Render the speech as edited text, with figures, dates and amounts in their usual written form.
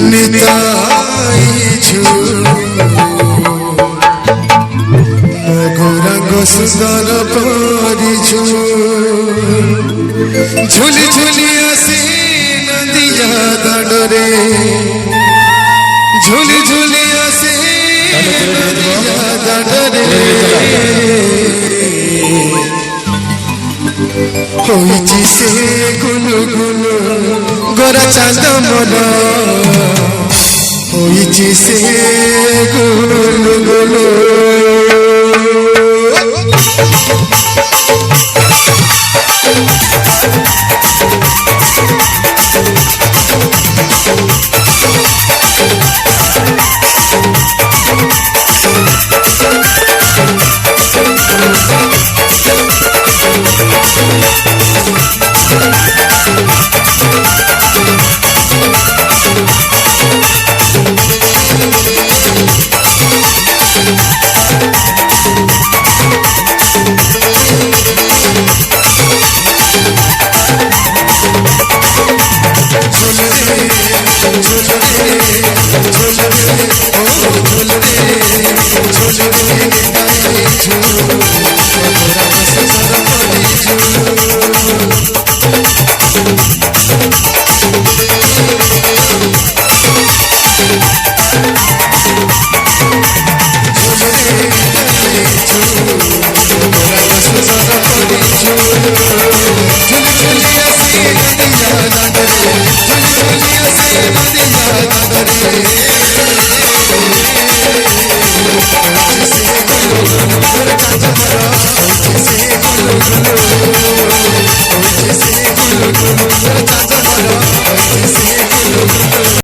निताई गौरांग सुंदर करिछु झुली झुली आसी नदिया दाडरे झुली झुली आसी नदिया दाडरे होइछि से गुलु गुलु गोरा चांद मन होइछि से गुलु गुलु Hello.